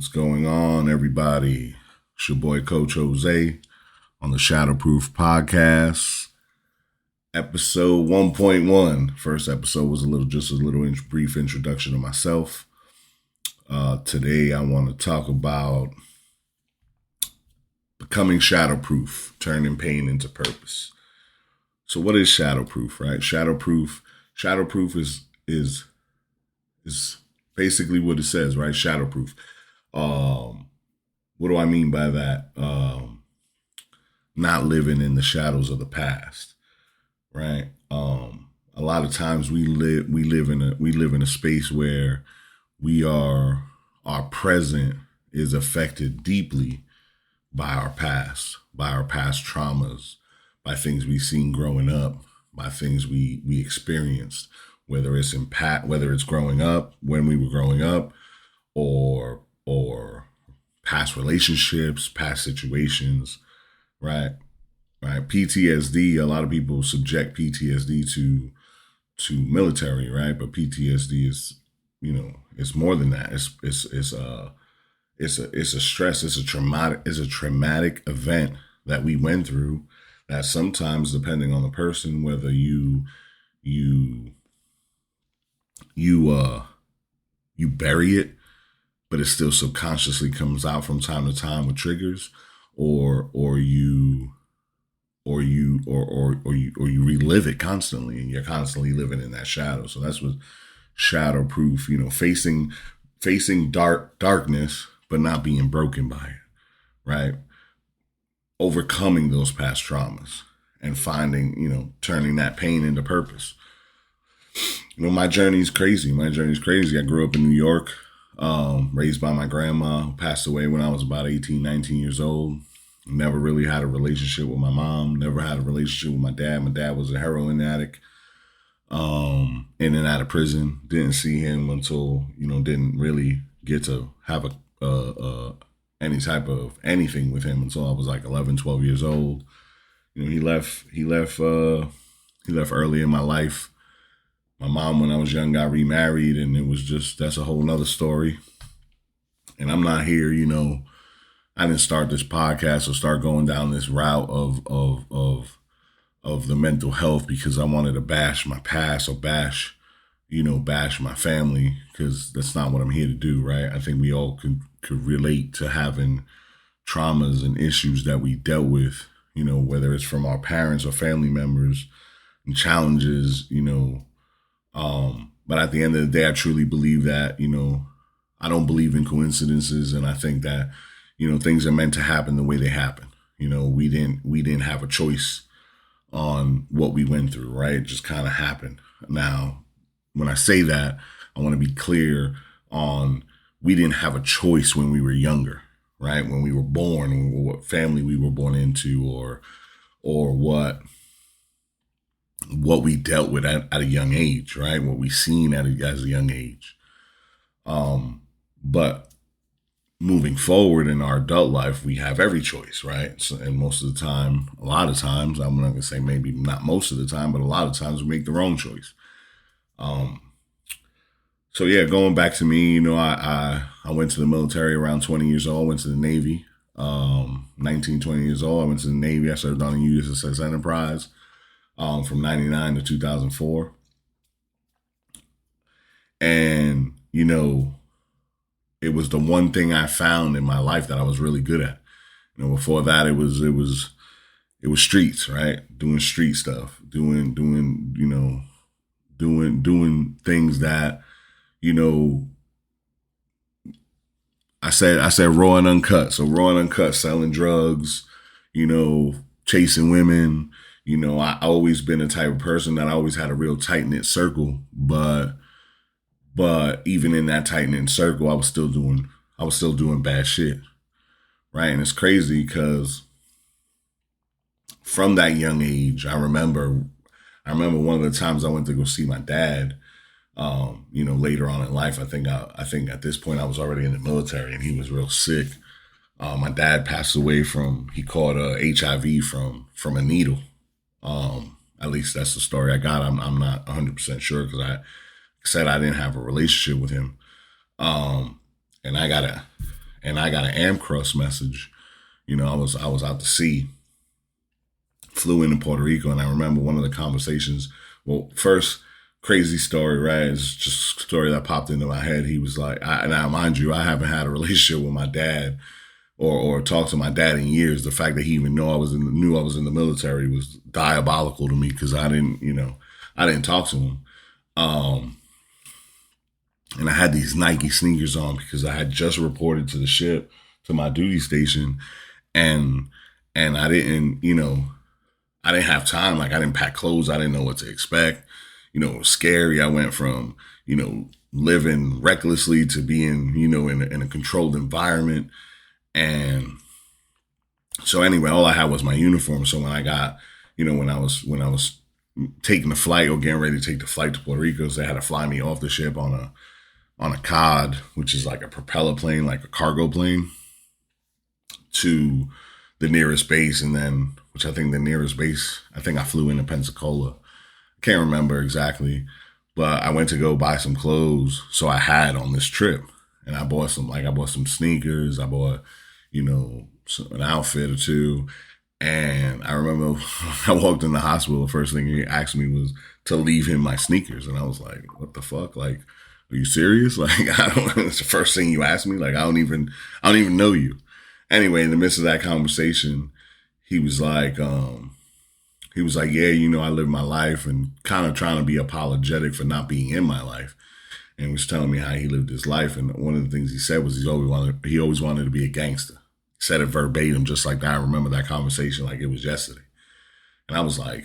What's going on, everybody? It's your boy, Coach Jose, on the Shadowproof Podcast, episode 1.1. First episode was just a little brief introduction to myself. Today, I want to talk about becoming shadowproof, turning pain into purpose. So, what is shadowproof, right? Shadowproof is basically what it says, right? Shadowproof. What do I mean by that? Not living in the shadows of the past, right? A lot of times we live in a space where our present is affected deeply by our past traumas, by things we've seen growing up, by things we experienced, whether it's growing up, when we were growing up, or past relationships, past situations, right? PTSD, a lot of people subject PTSD to military, right? But PTSD is, it's more than that. It's a stress, it's a traumatic event that we went through that sometimes, depending on the person, whether you bury it, but it still subconsciously comes out from time to time with triggers, or you relive it constantly, and you're constantly living in that shadow. So that's what shadowproof, facing darkness, but not being broken by it, right? Overcoming those past traumas and finding, turning that pain into purpose. My journey is crazy. I grew up in New York, raised by my grandma, who passed away when I was about 18, 19 years old. Never really had a relationship with my mom, never had a relationship with my dad. My dad was a heroin addict, in and out of prison. Didn't see him until, didn't really get to have any type of anything with him until I was like 11, 12 years old. He left early in my life. My mom, when I was young, got remarried, and it was that's a whole nother story. And I'm not here, I didn't start this podcast or start going down this route of the mental health because I wanted to bash my past or bash my family, because that's not what I'm here to do, right? I think we all could relate to having traumas and issues that we dealt with, whether it's from our parents or family members, and challenges, but at the end of the day, I truly believe that, I don't believe in coincidences. And I think that, things are meant to happen the way they happen. We didn't have a choice on what we went through, right? It just kind of happened. Now, when I say that, I want to be clear on, we didn't have a choice when we were younger, right? When we were born, what family we were born into, or what we dealt with at a young age, right? What we seen as a young age. But moving forward in our adult life, we have every choice, right? So, and most of the time, a lot of times, I'm not gonna say maybe not most of the time, but a lot of times we make the wrong choice. So yeah, going back to me, I went to the military around 20 years old, went to the Navy, 19, 20 years old. I went to the Navy. I served on the USS Enterprise, from 99 to 2004. And, it was the one thing I found in my life that I was really good at. Before that, it was streets, right? Doing street stuff, doing things that, I said raw and uncut. So raw and uncut, selling drugs, chasing women. I always been a type of person that I always had a real tight knit circle, but even in that tight knit circle, I was still doing bad shit, right? And it's crazy because from that young age, I remember one of the times I went to go see my dad. Later on in life, I think at this point I was already in the military, and he was real sick. My dad passed away he caught HIV from a needle. At least that's the story I got. I'm not 100% sure, because I said I didn't have a relationship with him. And I and I got an Amcross message. I was out to sea, flew into Puerto Rico, and I remember one of the conversations. Well, first, crazy story, right? It's just a story that popped into my head. He was like, now mind you, I haven't had a relationship with my dad or talked to my dad in years. The fact that he even knew I was in the military was diabolical to me because I didn't talk to him. And I had these Nike sneakers on because I had just reported to the ship, to my duty station, and I didn't have time. Like, I didn't pack clothes. I didn't know what to expect. It was scary. I went from, living recklessly to being, in a controlled environment. And so anyway, all I had was my uniform. So when I got, when I was taking the flight or getting ready to take the flight to Puerto Rico, so they had to fly me off the ship on a COD, which is like a propeller plane, like a cargo plane, to the nearest base. And then, which I think the nearest base, I think I flew into Pensacola. I can't remember exactly, but I went to go buy some clothes. So I had on this trip, and I bought some sneakers. I bought, an outfit or two. And I remember I walked in the hospital, the first thing he asked me was to leave him my sneakers. And I was like, what the fuck? Like, are you serious? Like, it's the first thing you asked me. Like, I don't even know you. Anyway, in the midst of that conversation, he was like, yeah, I live my life, and kind of trying to be apologetic for not being in my life. And he was telling me how he lived his life. And one of the things he said was he always wanted to be a gangster. He said it verbatim, just like that. I remember that conversation like it was yesterday. And I was like,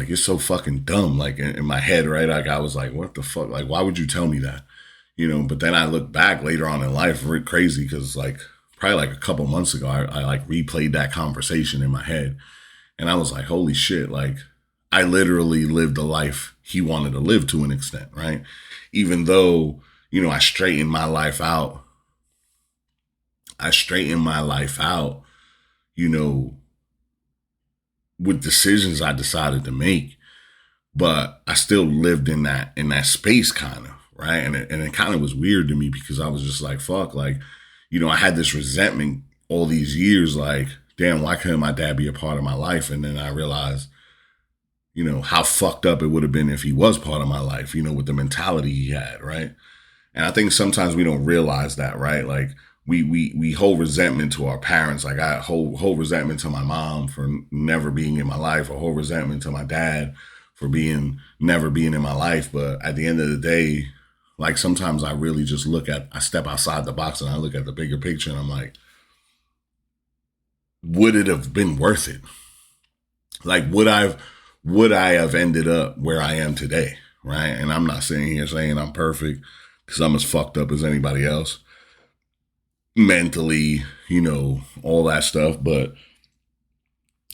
you're so fucking dumb. Like, in my head, right? Like, I was like, what the fuck? Like, why would you tell me that? But then I look back later on in life, crazy, because probably like a couple months ago, I like replayed that conversation in my head. And I was like, holy shit, like, I literally lived the life he wanted to live to an extent, right? Even though, I straightened my life out. With decisions I decided to make, but I still lived in that space, kind of, right? And it kind of was weird to me because I was just like, fuck, like, I had this resentment all these years, like, damn, why couldn't my dad be a part of my life? And then I realized, how fucked up it would have been if he was part of my life, with the mentality he had, right? And I think sometimes we don't realize that, right? Like, we hold resentment to our parents. Like, I hold resentment to my mom for never being in my life, or hold resentment to my dad for never being in my life. But at the end of the day, like, sometimes I really just I step outside the box and I look at the bigger picture, and I'm like, would it have been worth it? Like, would I have ended up where I am today, right? And I'm not sitting here saying I'm perfect, because I'm as fucked up as anybody else. Mentally, all that stuff. But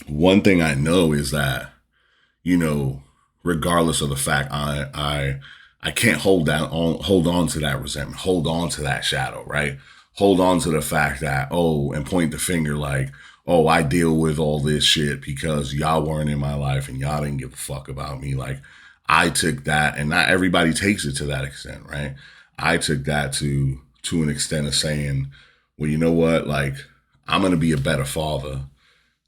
one thing I know is that, regardless of the fact, I can't hold on to that resentment, hold on to that shadow, right? Hold on to the fact that, and point the finger like, I deal with all this shit because y'all weren't in my life and y'all didn't give a fuck about me. Like, I took that, and not everybody takes it to that extent, right? I took that to an extent of saying, well, you know what? Like, I'm going to be a better father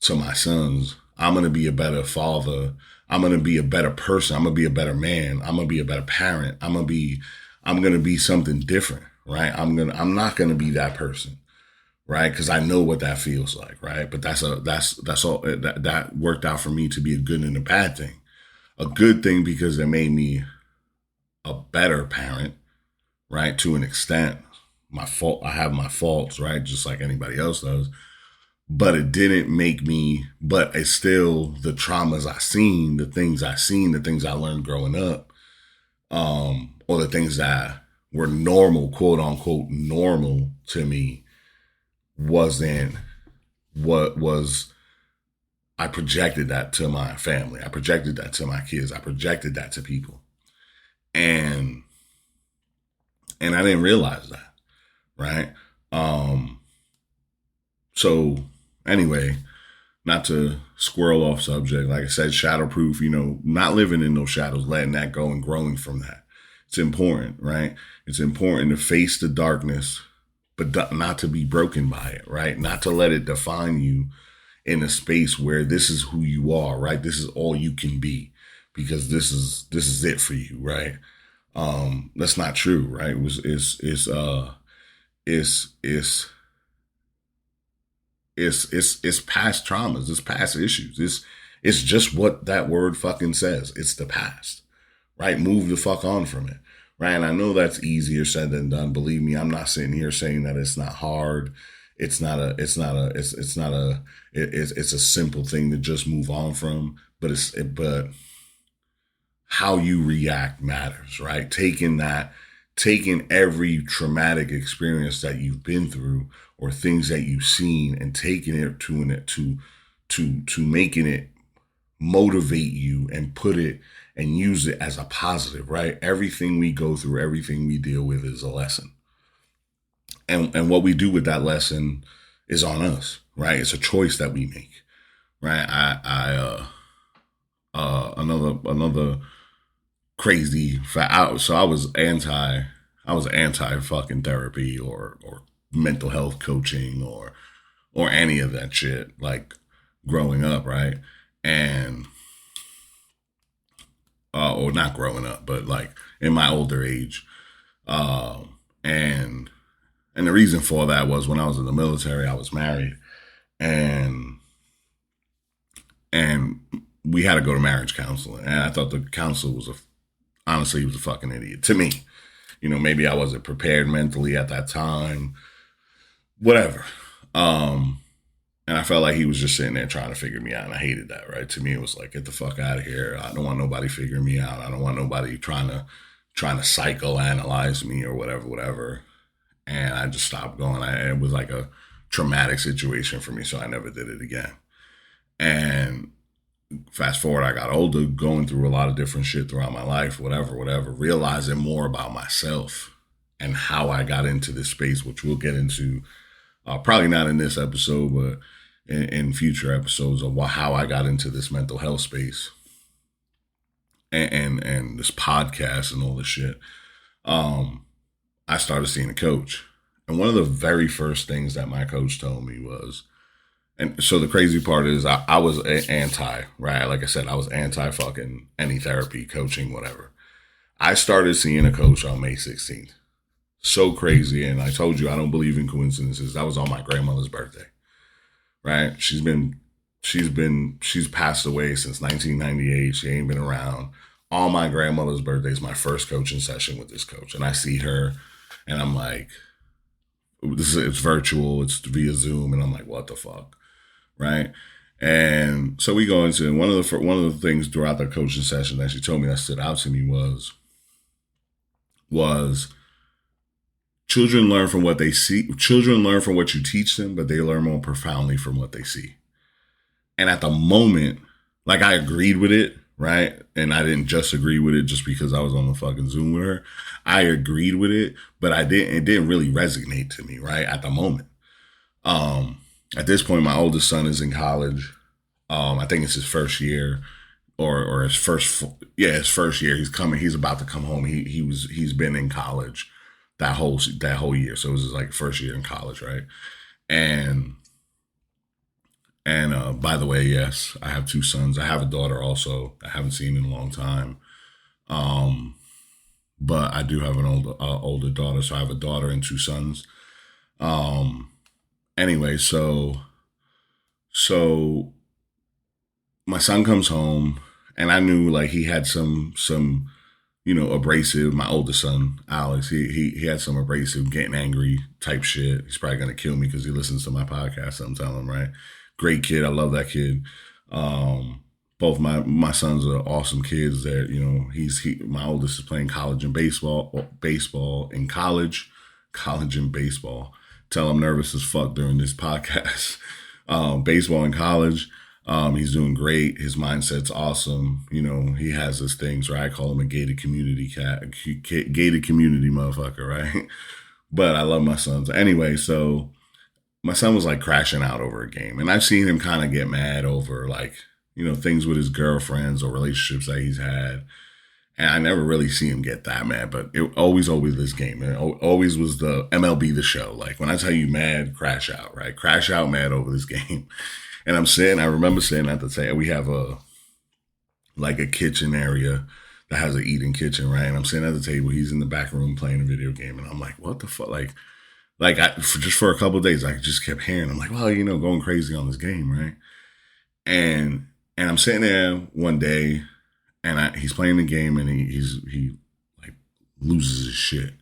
to my sons. I'm going to be a better father. I'm going to be a better person. I'm going to be a better man. I'm going to be a better parent. I'm going to be something different, right? I'm not going to be that person, right? Because I know what that feels like, right? But that's all that worked out for me to be a good and a bad thing. A good thing because it made me a better parent, right? To an extent. I have my faults, right? Just like anybody else does. But it didn't make me, but it's still the traumas I seen, the things I learned growing up, or the things that were normal, quote unquote, normal to me, wasn't what was. I projected that to my family. I projected that to my kids. I projected that to people. And I didn't realize that. Right. So anyway, not to squirrel off subject, like I said, shadowproof, not living in those shadows, letting that go and growing from that. It's important, right? It's important to face the darkness, but not to be broken by it, right? Not to let it define you in a space where this is who you are, right? This is all you can be because this is it for you, right? That's not true, right? It's past traumas, it's past issues. It's just what that word fucking says. It's the past, right? Move the fuck on from it, right? And I know that's easier said than done. Believe me, I'm not sitting here saying that it's not hard. It's a simple thing to just move on from, but how you react matters, right? Taking every traumatic experience that you've been through or things that you've seen and taking it to making it motivate you and put it and use it as a positive, right? Everything we go through, everything we deal with is a lesson. And what we do with that lesson is on us, right? It's a choice that we make, right? Another crazy fact. So I was anti fucking therapy or mental health coaching or any of that shit, like growing up, right? And or not growing up, but like in my older age, and the reason for that was when I was in the military, I was married, and we had to go to marriage counseling. And I thought the counselor honestly, he was a fucking idiot to me. You know, maybe I wasn't prepared mentally at that time, whatever. And I felt like he was just sitting there trying to figure me out, and I hated that, right? To me, it was like, get the fuck out of here. I don't want nobody figuring me out. I don't want nobody trying to psychoanalyze me or whatever. And I just stopped going. It was like a traumatic situation for me, so I never did it again. And fast forward, I got older, going through a lot of different shit throughout my life, whatever, realizing more about myself and how I got into this space, which we'll get into probably not in this episode, but in future episodes of how I got into this mental health space and this podcast and all this shit. I started seeing a coach. And one of the very first things that my coach told me was, and so the crazy part is I was anti, right? Like I said, I was anti fucking any therapy, coaching, whatever. I started seeing a coach on May 16th. So crazy. And I told you, I don't believe in coincidences. That was on my grandmother's birthday, right? She's passed away since 1998. She ain't been around. On my grandmother's birthday is my first coaching session with this coach. And I see her and I'm like, it's virtual, it's via Zoom. And I'm like, what the fuck? Right. And so we go into one of the things throughout the coaching session that she told me that stood out to me was children learn from what they see. Children learn from what you teach them, but they learn more profoundly from what they see. And at the moment, like, I agreed with it, right? And I didn't just agree with it just because I was on the fucking Zoom with her. I agreed with it, but it didn't really resonate to me, right? At the moment. At this point, my oldest son is in college. I think it's his first year or his first year. He's about to come home. He's been in college that whole year. So it was his like first year in college, right? And by the way, yes, I have two sons. I have a daughter also. I haven't seen in a long time. But I do have an older daughter. So I have a daughter and two sons. Anyway, so my son comes home and I knew like he had some, abrasive, my oldest son, Alex, he had some abrasive, getting angry type shit. He's probably going to kill me because he listens to my podcast. I'm telling him, right? Great kid. I love that kid. Both my sons are awesome kids that, my oldest is playing college and baseball in college and baseball. Tell I'm nervous as fuck during this podcast. Baseball in college. He's doing great. His mindset's awesome. He has his things, right? I call him a gated community gated community motherfucker, right? But I love my sons. Anyway, so my son was like crashing out over a game. And I've seen him kind of get mad over like, things with his girlfriends or relationships that he's had. And I never really see him get that mad, but it always this game. It always was the MLB The Show. Like when I tell you mad, crash out, right? Crash out mad over this game. And I remember sitting at the table. We have a kitchen area that has an eating kitchen, right? And I'm sitting at the table. He's in the back room playing a video game. And I'm like, what the fuck? Just for a couple of days, I just kept hearing. I'm like, well, going crazy on this game, right? And I'm sitting there one day, and he's playing the game, and he loses his shit.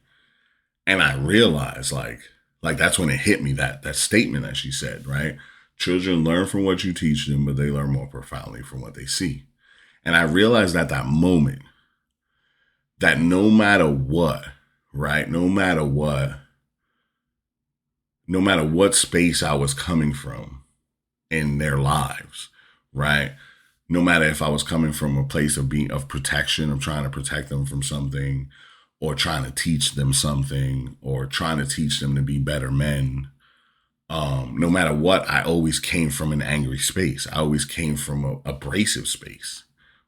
And I realized like that's when it hit me, that statement that she said, right? Children learn from what you teach them, but they learn more profoundly from what they see. And I realized at that moment that no matter what, right? No matter what space I was coming from in their lives, right? No matter if I was coming from a place of protection, of trying to protect them from something, or trying to teach them something, or trying to teach them to be better men, no matter what, I always came from an angry space. I always came from an abrasive space,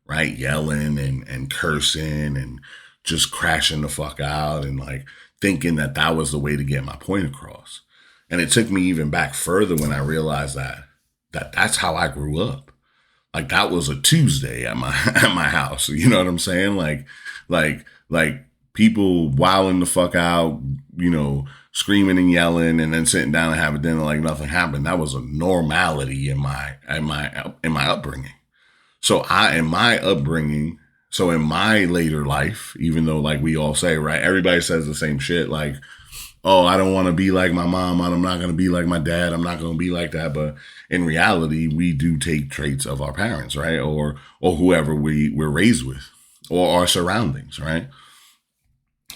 right? Yelling and cursing and just crashing the fuck out and like thinking that was the way to get my point across. And it took me even back further when I realized that's how I grew up. Like that was a Tuesday at my house. You know what I'm saying? Like people wilding the fuck out, screaming and yelling, and then sitting down and having dinner like nothing happened. That was a normality in my upbringing. So in my later life, even though like we all say, right, everybody says the same shit, like, oh, I don't want to be like my mom. I'm not going to be like my dad. I'm not going to be like that. But in reality, we do take traits of our parents, right? Or whoever we're raised with, or our surroundings, right?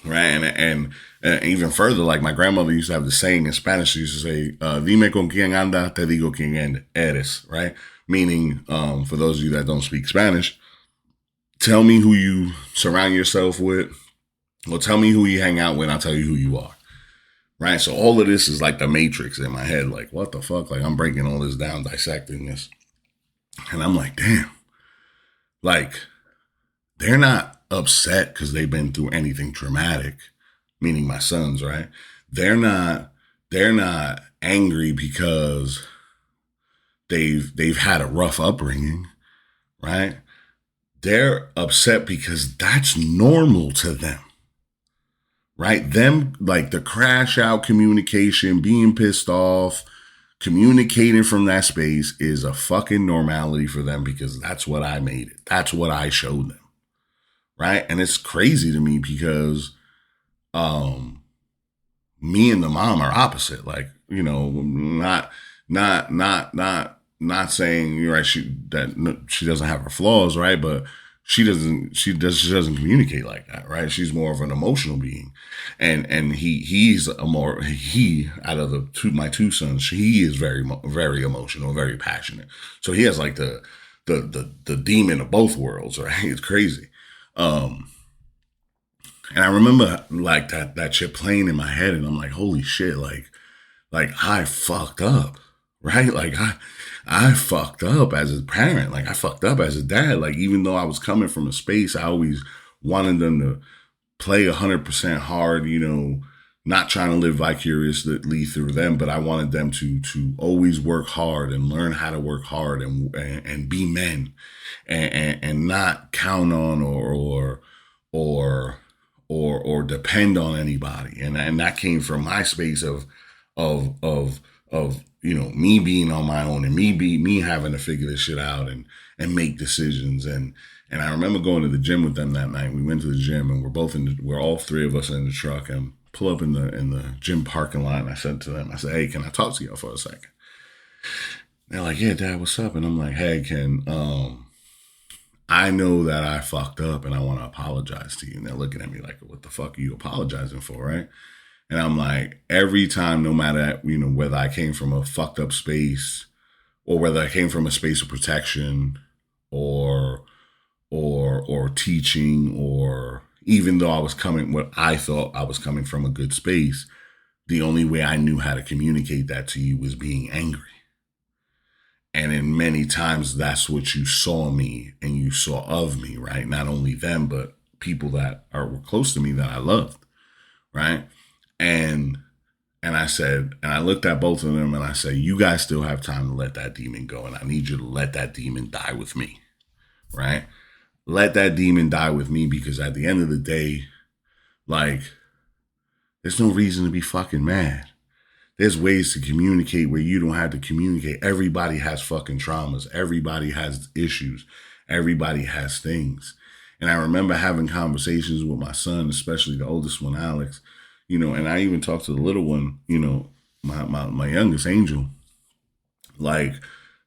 Right. And even further, like my grandmother used to have the saying in Spanish. She used to say, dime con quien anda, te digo quien eres, right? Meaning, for those of you that don't speak Spanish, tell me who you surround yourself with, or tell me who you hang out with, and I'll tell you who you are. Right. So all of this is like the Matrix in my head. Like, what the fuck? Like, I'm breaking all this down, dissecting this. And I'm like, damn, like, they're not upset because they've been through anything traumatic, meaning my sons, right? They're not angry because they've had a rough upbringing, right? They're upset because that's normal to them. Right? Them, like the crash out communication, being pissed off, communicating from that space is a fucking normality for them because that's what I made it. That's what I showed them. Right? And it's crazy to me because me and the mom are opposite. Like, not saying you're right, she doesn't have her flaws, right? But she doesn't communicate like that, right? She's more of an emotional being. And he's out of my two sons, he is very, very emotional, very passionate. So he has like the demon of both worlds, right? It's crazy. And I remember like that shit playing in my head, and I'm like, holy shit, like I fucked up, right? Like I fucked up as a parent. Like I fucked up as a dad. Like even though I was coming from a space, I always wanted them to play 100% hard, not trying to live vicariously through them, but I wanted them to always work hard and learn how to work hard and be men and not count on or depend on anybody. And that came from my space of me being on my own and me having to figure this shit out and make decisions. And I remember going to the gym with them that night. We went to the gym and we're all three of us in the truck and pull up in the gym parking lot. And I said to them, hey, can I talk to y'all for a second? They're like, yeah, Dad, what's up? And I'm like, hey, I know that I fucked up and I want to apologize to you. And they're looking at me like, what the fuck are you apologizing for, right? And I'm like, every time, no matter, whether I came from a fucked up space or whether I came from a space of protection or teaching, or even though I thought I was coming from a good space, the only way I knew how to communicate that to you was being angry. And in many times, that's what you saw me and you saw of me, right? Not only them, but people that were close to me that I loved, right? And I said, and I looked at both of them and I said, you guys still have time to let that demon go, and I need you to let that demon die with me, right? Let that demon die with me, because at the end of the day, like, there's no reason to be fucking mad. There's ways to communicate where you don't have to communicate. Everybody has fucking traumas. Everybody has issues. Everybody has things. And I remember having conversations with my son, especially the oldest one, Alex, and I even talked to the little one, my youngest Angel, like,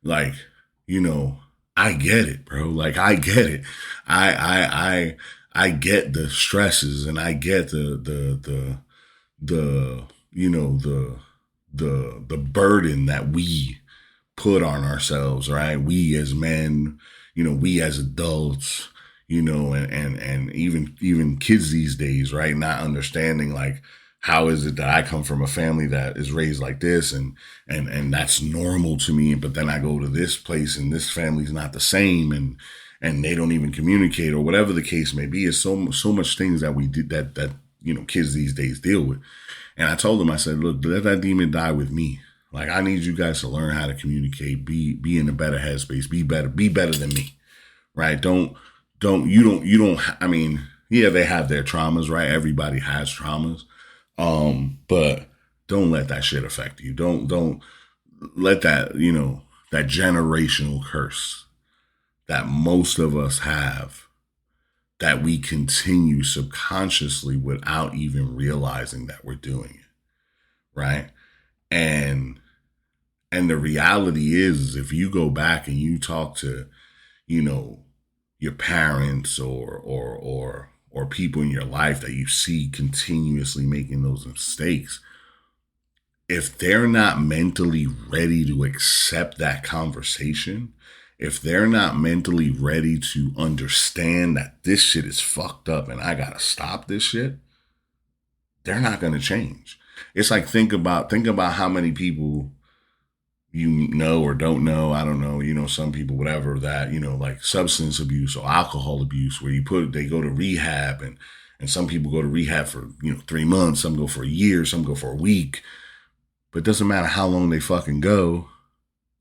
I get it, bro. Like, I get it. I get the stresses, and I get the burden that we put on ourselves, right? We as men, we as adults, and even kids these days, right? Not understanding, like, how is it that I come from a family that is raised like this, and that's normal to me, but then I go to this place and this family's not the same, and they don't even communicate, or whatever the case may be. It's so much things that we did that kids these days deal with. And I told them, I said, look, let that demon die with me. Like, I need you guys to learn how to communicate, be in a better headspace, be better than me, right? I mean, yeah, they have their traumas, right? Everybody has traumas. But don't let that shit affect you. Don't let that, that generational curse that most of us have, that we continue subconsciously without even realizing that we're doing it, right? And the reality is, if you go back and you talk to, your parents or people in your life that you see continuously making those mistakes, if they're not mentally ready to accept that conversation, if they're not mentally ready to understand that this shit is fucked up and I gotta stop this shit, they're not gonna change. It's like, think about how many people you know or don't know, I don't know, some people, whatever, that, like substance abuse or alcohol abuse, where they go to rehab, and some people go to rehab for, 3 months, some go for a year, some go for a week. But it doesn't matter how long they fucking go,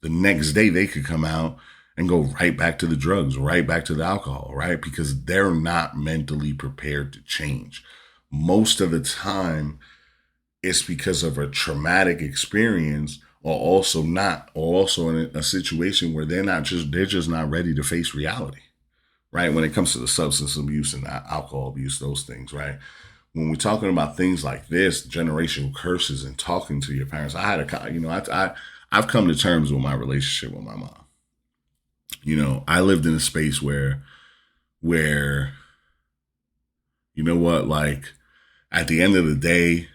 the next day they could come out and go right back to the drugs, right back to the alcohol, right? Because they're not mentally prepared to change. Most of the time, it's because of a traumatic experience, or also in a situation where they're just not ready to face reality, right? When it comes to the substance abuse and alcohol abuse, those things, right? When we're talking about things like this, generational curses, and talking to your parents, I've come to terms with my relationship with my mom. I lived in a space where, like, at the end of the day,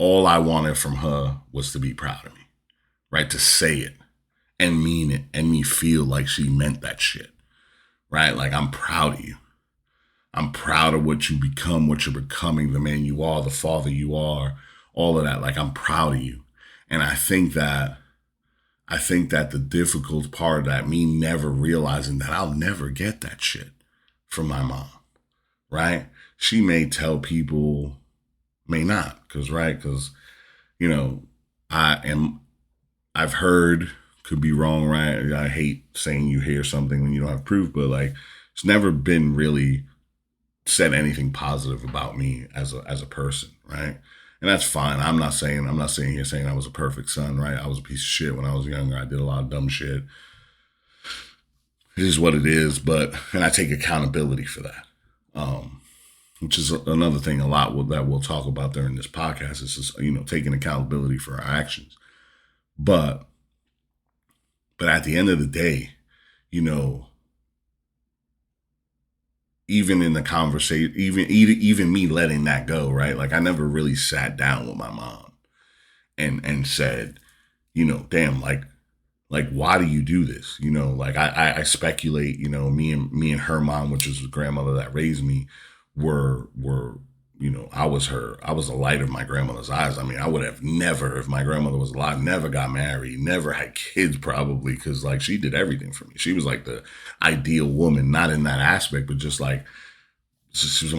all I wanted from her was to be proud of me, right? To say it and mean it, and me feel like she meant that shit, right? Like, I'm proud of you. I'm proud of what you become, what you're becoming, the man you are, the father you are, all of that. Like, I'm proud of you. And I think that the difficult part of that, me never realizing that I'll never get that shit from my mom, right? She may tell people, may not, because I've heard, could be wrong, right? I hate saying you hear something when you don't have proof, but like, it's never been really said anything positive about me as a person, right? And that's fine. I'm not sitting here saying I was a perfect son, right? I was a piece of shit when I was younger. I did a lot of dumb shit. It is what it is, and I take accountability for that. Which is another thing that we'll talk about during this podcast, is just, taking accountability for our actions. But at the end of the day, even in the conversation, even me letting that go, right? Like, I never really sat down with my mom and said, damn, like, why do you do this? Like, I speculate, me and her mom, which was the grandmother that raised me, were I was the light of my grandmother's eyes. I mean, I would have never, if my grandmother was alive, never got married, never had kids probably, because like she did everything for me. She was like the ideal woman, not in that aspect, but just like she was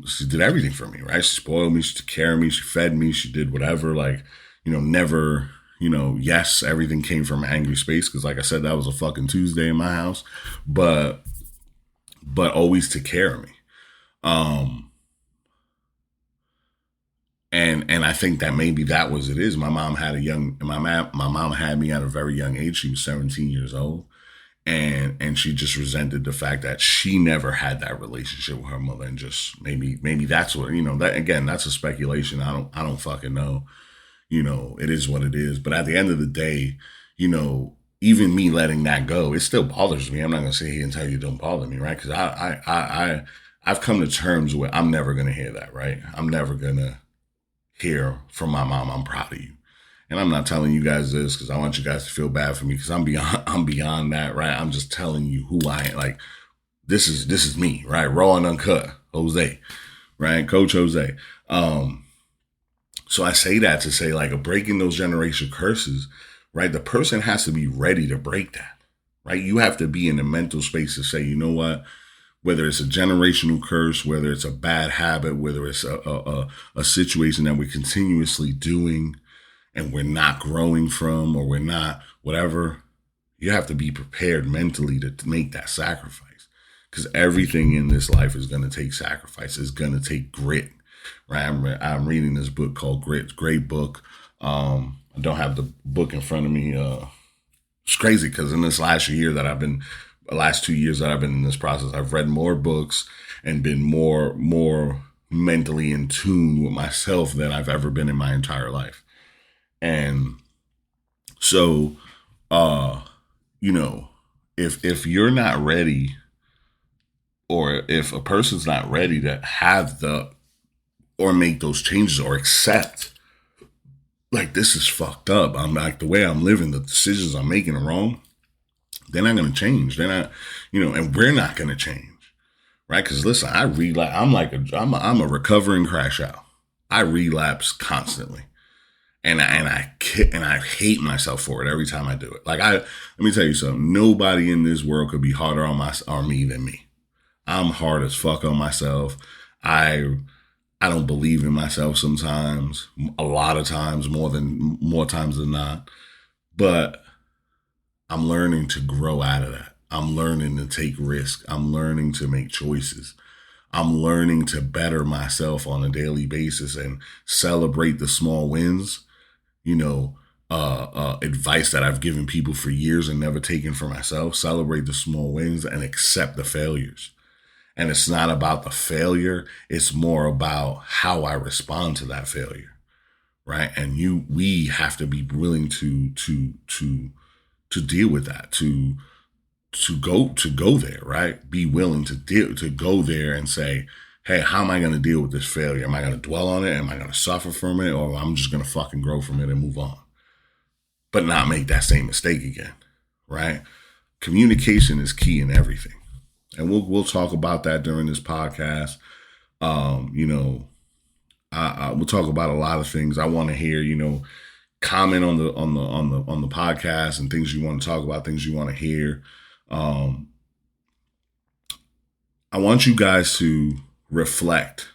she did everything for me, right? She spoiled me, she took care of me, she fed me, she did whatever, like, never, yes, everything came from an angry space, because like I said, that was a fucking Tuesday in my house, but always took care of me. And I think that maybe that was it is. My mom had my mom had me at a very young age. She was 17 years old. And she just resented the fact that she never had that relationship with her mother, and just maybe that's what, that again, that's a speculation. I don't fucking know. It is what it is. But at the end of the day, even me letting that go, it still bothers me. I'm not gonna sit here and tell you it don't bother me, right? Because I've come to terms with I'm never gonna hear that, right? I'm never gonna hear from my mom, I'm proud of you. And I'm not telling you guys this because I want you guys to feel bad for me, because I'm beyond that, right? I'm just telling you who I am. Like, this is me, right? Raw and uncut, Jose, right? Coach Jose. So I say that to say, like, breaking those generation curses, right? The person has to be ready to break that, right? You have to be in the mental space to say, you know what? Whether it's a generational curse, whether it's a bad habit, whether it's a situation that we're continuously doing and we're not growing from, or we're not whatever, you have to be prepared mentally to make that sacrifice, because everything in this life is going to take sacrifice. It's going to take grit, right? I'm reading this book called Grit. Great book. I don't have the book in front of me. It's crazy because in this last 2 years that I've been in this process, I've read more books and been more mentally in tune with myself than I've ever been in my entire life. And so, if you're not ready, or if a person's not ready to have or make those changes, or accept, like, this is fucked up, I'm like, the way I'm living, the decisions I'm making are wrong, they're not going to change. They're not, and we're not going to change, right? Because listen, I'm a recovering crash out. I relapse constantly. And I hate myself for it every time I do it. Like, let me tell you something. Nobody in this world could be harder on me than me. I'm hard as fuck on myself. I don't believe in myself sometimes. A lot of times, more times than not. But I'm learning to grow out of that. I'm learning to take risks. I'm learning to make choices. I'm learning to better myself on a daily basis and celebrate the small wins. Advice that I've given people for years and never taken for myself. Celebrate the small wins and accept the failures. And it's not about the failure. It's more about how I respond to that failure, right? And we have to be willing to deal with that, to go there, right? Be willing to go there and say, hey, how am I going to deal with this failure? Am I going to dwell on it? Am I going to suffer from it? Or I'm just going to fucking grow from it and move on, but not make that same mistake again, right? Communication is key in everything. And we'll talk about that during this podcast. We'll talk about a lot of things. I want to hear, comment on the podcast and things you want to talk about, things you want to hear. I want you guys to reflect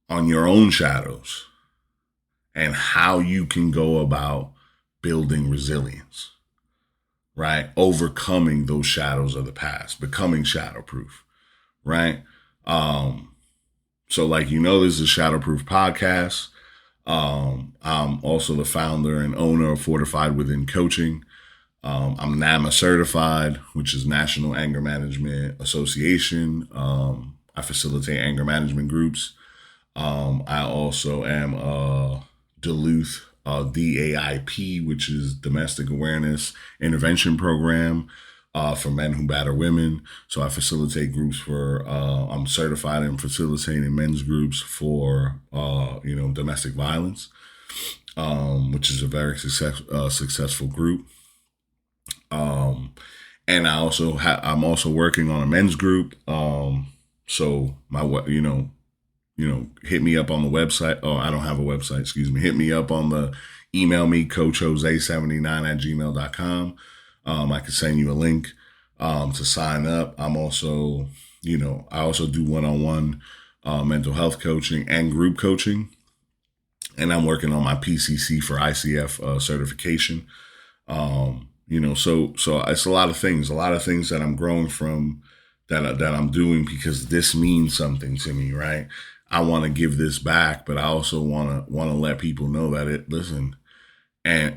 on your own shadows and how you can go about building resilience, right? Overcoming those shadows of the past, becoming shadowproof, right? So like, this is a Shadowproof Podcast. I'm also the founder and owner of Fortified Within Coaching. I'm NAMA certified, which is National Anger Management Association. I facilitate anger management groups. I also am a Duluth DAIP, which is Domestic Awareness Intervention Program for men who batter women. So I facilitate groups I'm certified in facilitating men's groups for, domestic violence, which is a very successful group. And I'm also working on a men's group. So hit me up on the website. Oh, I don't have a website, excuse me. Hit me up on the email me, coachjose79@gmail.com. I can send you a link to sign up. I'm also, I also do one-on-one mental health coaching and group coaching. And I'm working on my PCC for ICF certification. So it's a lot of things that I'm growing from, that I'm doing because this means something to me, right? I want to give this back, but I also want to let people know that listen, and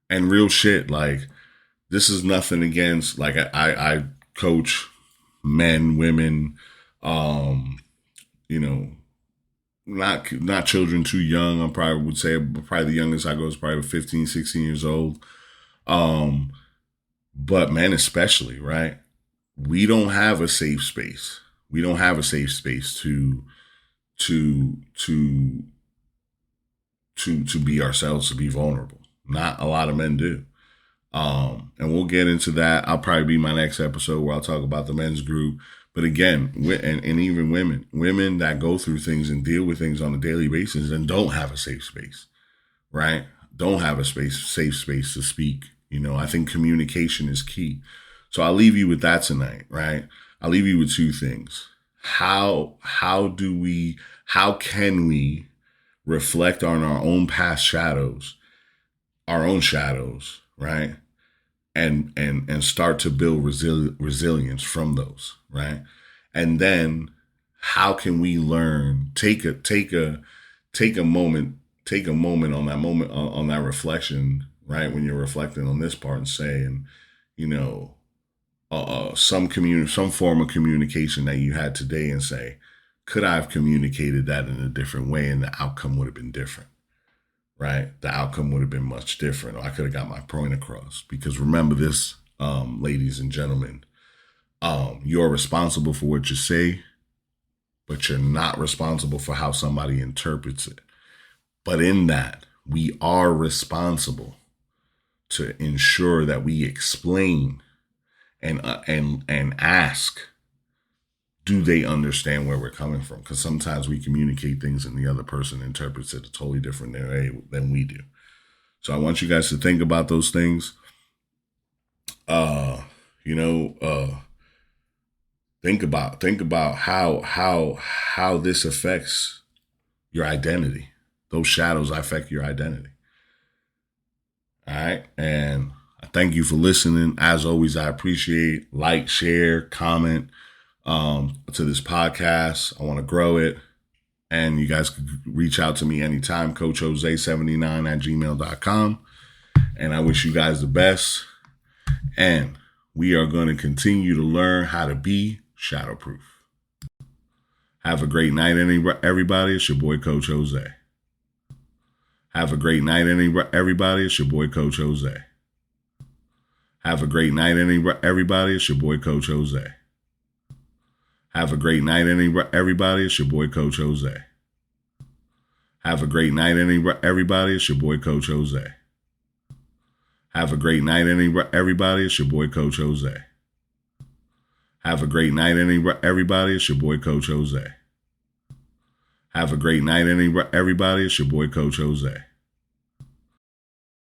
real shit. Like, this is nothing against, like, I coach men, women, not children too young. I probably would say probably the youngest I go is probably 15, 16 years old. But men especially, right? We don't have a safe space. We don't have a safe space to be ourselves, to be vulnerable. Not a lot of men do. And we'll get into that. I'll probably be my next episode where I'll talk about the men's group. But again, and even women that go through things and deal with things on a daily basis and don't have a safe space, right? Don't have a safe space to speak. I think communication is key. So I'll leave you with that tonight, right? I'll leave you with two things. How can we reflect on our own past shadows, right? And start to build resilience from those, right? And then how can we learn, take a moment on that reflection, right? When you're reflecting on this part and saying, some form of communication that you had today, and say, could I have communicated that in a different way and the outcome would have been different? Right? The outcome would have been much different. Or I could have got my point across. Because remember this, ladies and gentlemen, you're responsible for what you say, but you're not responsible for how somebody interprets it. But in that, we are responsible to ensure that we explain and ask, do they understand where we're coming from? Because sometimes we communicate things and the other person interprets it a totally different way than we do. So I want you guys to think about those things. Think about how this affects your identity. Those shadows affect your identity. All right. And I thank you for listening. As always, I appreciate, like, share, comment to this podcast. I want to grow it. And you guys can reach out to me anytime, coachjose79@gmail.com. And I wish you guys the best. And we are going to continue to learn how to be shadowproof. Have a great night, everybody. It's your boy, Coach Jose. Have a great night, everybody. It's your boy, Coach Jose. Have a great night, everybody. It's your boy, Coach Jose. Have a great night, everybody. It's your boy, Coach Jose. Have a great night, everybody. It's your boy, Coach Jose. Have a great night, everybody. It's your boy, Coach Jose. Have a great night, everybody. It's your boy, Coach Jose. Have a great night, everybody. It's your boy, Coach Jose.